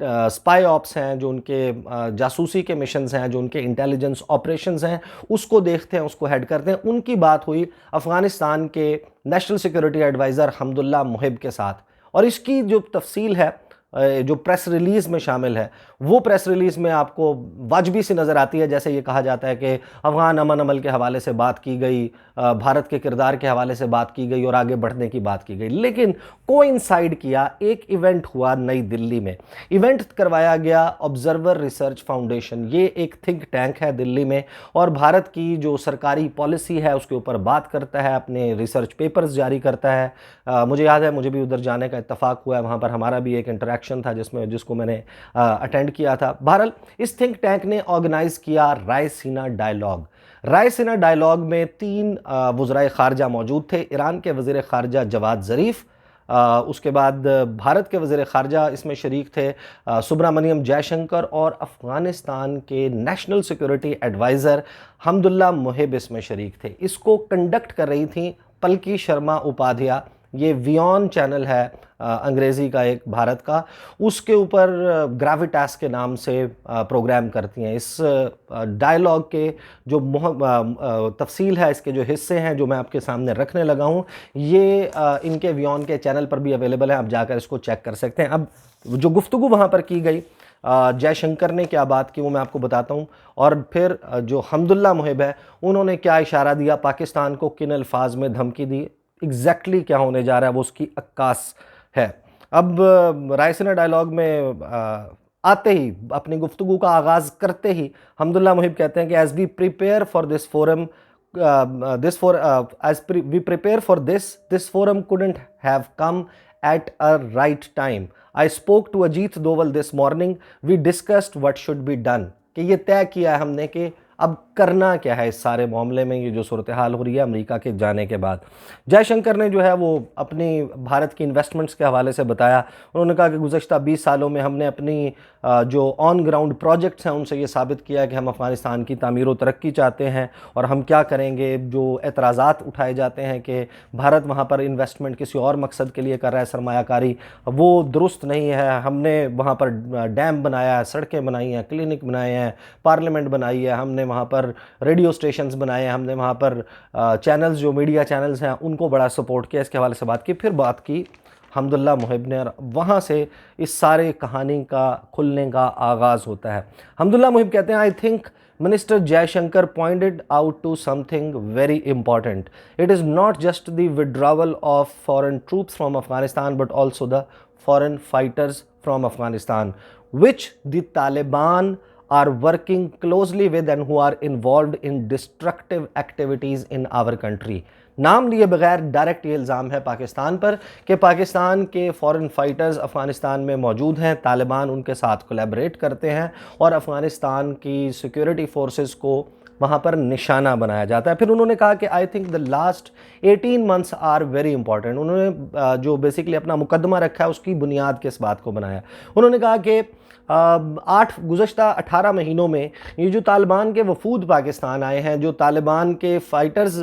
Spy آپس ہیں، جو ان کے جاسوسی کے مشنز ہیں، جو ان کے انٹیلیجنس آپریشنز ہیں، اس کو دیکھتے ہیں، اس کو ہیڈ کرتے ہیں. ان کی بات ہوئی افغانستان کے نیشنل سیکورٹی ایڈوائزر حمداللہ محب کے ساتھ. اور اس کی جو تفصیل ہے، جو پریس ریلیز میں شامل ہے، وہ پریس ریلیز میں آپ کو واجبی سی نظر آتی ہے. جیسے یہ کہا جاتا ہے کہ افغان امن عمل کے حوالے سے بات کی گئی، بھارت کے کردار کے حوالے سے بات کی گئی اور آگے بڑھنے کی بات کی گئی. لیکن کوئنسائیڈ کیا، ایک ایونٹ ہوا نئی دلی میں. ایونٹ کروایا گیا آبزرور ریسرچ فاؤنڈیشن. یہ ایک تھنک ٹینک ہے دلی میں، اور بھارت کی جو سرکاری پالیسی ہے اس کے اوپر بات کرتا ہے، اپنے ریسرچ پیپرز جاری کرتا ہے. مجھے یاد ہے، مجھے بھی ادھر جانے کا اتفاق ہوا ہے، وہاں پر ہمارا بھی ایک انٹریکشن تھا جس کو میں نے اٹینڈ کیا تھا. بہرحال اس تھنک ٹینک نے آرگنائز کیا رائے سینا ڈائیلاگ. رائے سینا ڈائیلاگ میں 3 وزرائے خارجہ موجود تھے. ایران کے وزیر خارجہ جواد ظریف، اس کے بعد بھارت کے وزیر خارجہ اس میں شریک تھے سبرامنیم جے شنکر، اور افغانستان کے نیشنل سیکورٹی ایڈوائزر حمداللہ محب اس میں شریک تھے. اس کو کنڈکٹ کر رہی تھیں پلکی شرما اپادھیا. یہ ویون چینل ہے انگریزی کا ایک بھارت کا، اس کے اوپر گراویٹاس کے نام سے پروگرام کرتی ہیں. اس ڈائیلاگ کے جو تفصیل ہے، اس کے جو حصے ہیں جو میں آپ کے سامنے رکھنے لگا ہوں، یہ ان کے ویون کے چینل پر بھی اویلیبل ہیں، آپ جا کر اس کو چیک کر سکتے ہیں. اب جو گفتگو وہاں پر کی گئی، جے شنکر نے کیا بات کی، وہ میں آپ کو بتاتا ہوں. اور پھر جو حمداللہ محب ہے، انہوں نے کیا اشارہ دیا، پاکستان کو کن الفاظ میں دھمکی دی، ایگزیکٹلی کیا ہونے جا رہا ہے وہ اس کی عکاس ہے. اب رائے سینا ڈائیلاگ میں آتے ہی، اپنی گفتگو کا آغاز کرتے ہی حمداللہ محب کہتے ہیں کہ as we prepare for this forum this forum couldn't have come at a right time. I spoke to Ajit Doval this morning. We discussed what should be done. کہ یہ طے کیا ہے ہم نے کہ اب کرنا کیا ہے اس سارے معاملے میں، یہ جو صورتحال ہو رہی ہے امریکہ کے جانے کے بعد. جے شنکر نے جو ہے وہ اپنی بھارت کی انویسٹمنٹس کے حوالے سے بتایا. انہوں نے کہا کہ گزشتہ 20 سالوں میں ہم نے اپنی جو آن گراؤنڈ پروجیکٹس ہیں ان سے یہ ثابت کیا کہ ہم افغانستان کی تعمیر و ترقی چاہتے ہیں اور ہم کیا کریں گے. جو اعتراضات اٹھائے جاتے ہیں کہ بھارت وہاں پر انویسٹمنٹ کسی اور مقصد کے لیے کر رہا ہے، سرمایہ کاری، وہ درست نہیں ہے. ہم نے وہاں پر ڈیم بنایا ہے، سڑکیں بنائی ہیں، کلینک بنائے ہیں، پارلیمنٹ بنائی ہے، ہم نے وہاں پر ریڈیو سٹیشنز بنائے ہیں، ہم نے وہاں پر چینلز، جو میڈیا چینلز ہیں ان کو بڑا سپورٹ کیا. اس کے حوالے سے بات کی. پھر بات کی حمداللہ محب نے، اور وہاں سے اس سارے کہانی کا کھلنے کا آغاز ہوتا ہے. حمداللہ محب کہتے ہیں I think Minister Jaishankar pointed out to something very important. It is not just the withdrawal of foreign troops from Afghanistan but also the foreign fighters from Afghanistan, which the Taliban are working closely with and who are involved in destructive activities in our country. نام لیے بغیر direct یہ الزام ہے پاکستان پر کہ پاکستان کے فورن fighters Afghanistan میں موجود ہیں، طالبان ان کے ساتھ کولیبریٹ کرتے ہیں اور افغانستان کی سیکیورٹی فورسز کو وہاں پر نشانہ بنایا جاتا ہے. پھر انہوں نے کہا کہ I think the last 18 months are very important. انہوں نے جو بیسکلی اپنا مقدمہ رکھا ہے اس کی بنیاد کس بات کو بنایا. انہوں نے کہا کہ گزشتہ 18 مہینوں میں یہ جو طالبان کے وفود پاکستان آئے ہیں، جو طالبان کے فائٹرز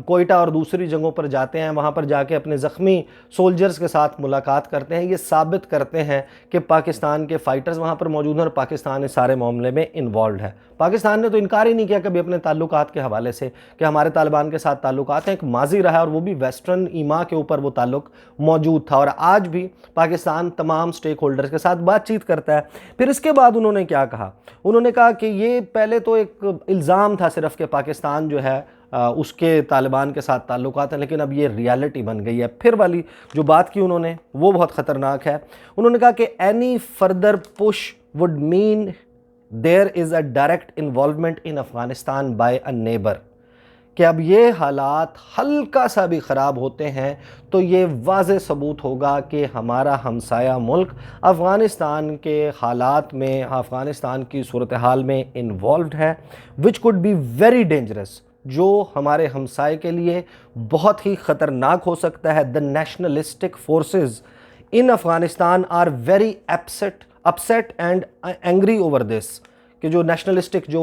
کوئٹہ اور دوسری جگہوں پر جاتے ہیں، وہاں پر جا کے اپنے زخمی سولجرز کے ساتھ ملاقات کرتے ہیں، یہ ثابت کرتے ہیں کہ پاکستان کے فائٹرز وہاں پر موجود ہیں اور پاکستان اس سارے معاملے میں انوالوڈ ہے. پاکستان نے تو انکار ہی نہیں کیا کبھی اپنے تعلقات کے حوالے سے کہ ہمارے طالبان کے ساتھ تعلقات ہیں. ایک ماضی رہا اور وہ بھی ویسٹرن ایما کے اوپر وہ تعلق موجود تھا، اور آج بھی پاکستان تمام سٹیک ہولڈرز کے ساتھ بات چیت کرتا ہے. پھر اس کے بعد انہوں نے کیا کہا؟ انہوں نے کہا کہ یہ پہلے تو ایک الزام تھا صرف کہ پاکستان جو ہے اس کے طالبان کے ساتھ تعلقات ہیں، لیکن اب یہ ریالٹی بن گئی ہے. پھر والی جو بات کی انہوں نے وہ بہت خطرناک ہے. انہوں نے کہا کہ any further push would mean there is a direct involvement in Afghanistan by a neighbour. کہ اب یہ حالات ہلکا سا بھی خراب ہوتے ہیں تو یہ واضح ثبوت ہوگا کہ ہمارا ہمسایہ ملک افغانستان کے حالات میں، افغانستان کی صورتحال میں انوالوڈ ہے، which could be very dangerous, جو ہمارے ہمسائے کے لیے بہت ہی خطرناک ہو سکتا ہے. The nationalistic forces in Afghanistan are very upset and angry over this. کہ جو نیشنلسٹک، جو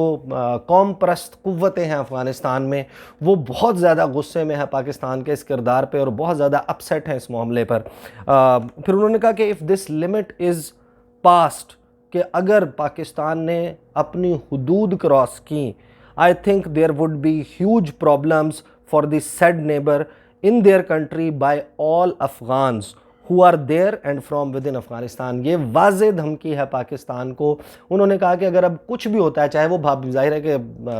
قوم پرست قوتیں ہیں افغانستان میں، وہ بہت زیادہ غصے میں ہے پاکستان کے اس کردار پہ اور بہت زیادہ اپسیٹ ہیں اس معاملے پر. پھر انہوں نے کہا کہ if this limit is past کہ اگر پاکستان نے اپنی حدود کراس کی, I think there would be huge problems for the said neighbour in their country by all Afghans who are there and from within Afghanistan. یہ واضح دھمکی ہے پاکستان کو. انہوں نے کہا کہ اگر اب کچھ بھی ہوتا ہے, چاہے وہ ظاہر ہے کہ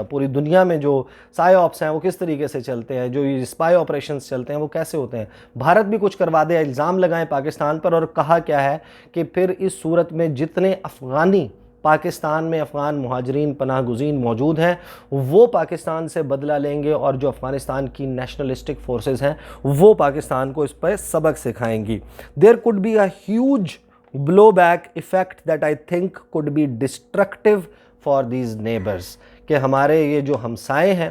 پوری دنیا میں جو سائے آپس ہیں وہ کس طریقے سے چلتے ہیں, جو اسپائی آپریشنز چلتے ہیں وہ کیسے ہوتے ہیں, بھارت بھی کچھ کروا دے, الزام لگائیں پاکستان پر. اور کہا کیا ہے کہ پھر اس صورت میں جتنے افغانی پاکستان میں افغان مہاجرین پناہ گزین موجود ہیں وہ پاکستان سے بدلہ لیں گے, اور جو افغانستان کی نیشنلسٹک فورسز ہیں وہ پاکستان کو اس پہ سبق سکھائیں گی. There could be a huge blow back effect that I think could be destructive for these neighbours, کہ ہمارے یہ جو ہمسائے ہیں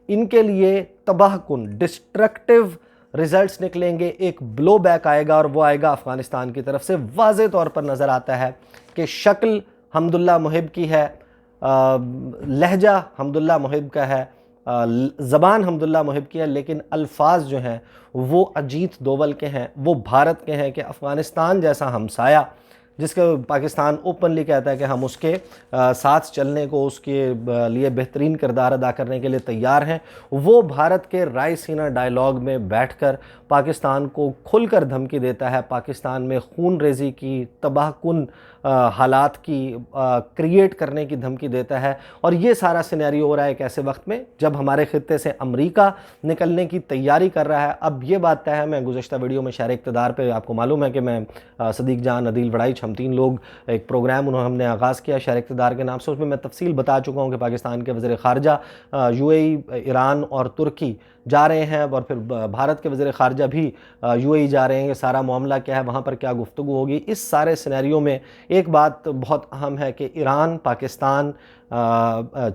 ان کے لیے تباہ کن ڈسٹرکٹیو ریزلٹس نکلیں گے. ایک بلو بیک آئے گا, اور وہ آئے گا افغانستان کی طرف سے. واضح طور پر نظر آتا ہے کہ شکل حمداللہ محب کی ہے, لہجہ حمداللہ محب کا ہے, زبان حمداللہ محب کی ہے, لیکن الفاظ جو ہیں وہ اجیت دوول کے ہیں, وہ بھارت کے ہیں. کہ افغانستان جیسا ہمسایہ جس کے پاکستان اوپنلی کہتا ہے کہ ہم اس کے ساتھ چلنے کو, اس کے لیے بہترین کردار ادا کرنے کے لیے تیار ہیں, وہ بھارت کے رائے سینہ ڈائلاگ میں بیٹھ کر پاکستان کو کھل کر دھمکی دیتا ہے, پاکستان میں خون ریزی کی, تباہ کن حالات کی کریٹ کرنے کی دھمکی دیتا ہے. اور یہ سارا سینیریو ہو رہا ہے ایک ایسے وقت میں جب ہمارے خطے سے امریکہ نکلنے کی تیاری کر رہا ہے. اب یہ بات طے ہے, میں گزشتہ ویڈیو میں شہر اقتدار پہ آپ کو معلوم ہے کہ میں صدیق جان, عدیل وڑائچ, ہم تین لوگ ایک پروگرام ہم نے آغاز کیا شہر اقتدار کے نام سے. اس میں تفصیل بتا چکا ہوں کہ پاکستان کے وزیر خارجہ یو اے ای, ایران اور ترکی جا رہے ہیں, اور پھر بھارت کے وزیر خارجہ بھی یو اے ای جا رہے ہیں. یہ سارا معاملہ کیا ہے, وہاں پر کیا گفتگو ہوگی. اس سارے سینیریو میں ایک بات بہت اہم ہے کہ ایران, پاکستان,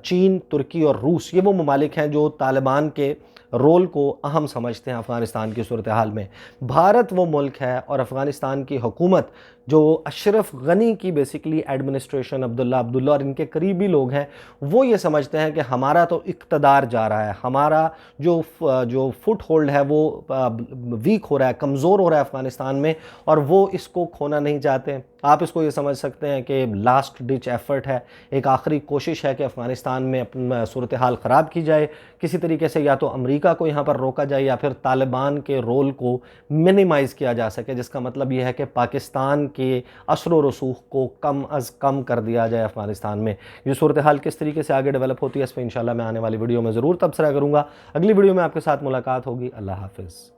چین, ترکی اور روس یہ وہ ممالک ہیں جو طالبان کے رول کو اہم سمجھتے ہیں افغانستان کی صورتحال میں. بھارت وہ ملک ہے اور افغانستان کی حکومت جو اشرف غنی کی بیسیکلی ایڈمنسٹریشن, عبداللہ اور ان کے قریبی لوگ ہیں, وہ یہ سمجھتے ہیں کہ ہمارا تو اقتدار جا رہا ہے, ہمارا جو فٹ ہولڈ ہے وہ ویک ہو رہا ہے, کمزور ہو رہا ہے افغانستان میں, اور وہ اس کو کھونا نہیں چاہتے. آپ اس کو یہ سمجھ سکتے ہیں کہ لاسٹ ڈچ ایفرٹ ہے, ایک آخری کوشش ہے کہ افغانستان میں صورتحال خراب کی جائے کسی طریقے سے, یا تو امریکہ کو یہاں پر روکا جائے یا پھر طالبان کے رول کو منیمائز کیا جا سکے, جس کا مطلب یہ ہے کہ پاکستان کے اثر و رسوخ کو کم از کم کر دیا جائے افغانستان میں. یہ صورتحال کس طریقے سے آگے ڈیولپ ہوتی ہے اس پہ انشاءاللہ میں آنے والی ویڈیو میں ضرور تبصرہ کروں گا. اگلی ویڈیو میں آپ کے ساتھ ملاقات ہوگی. اللہ حافظ.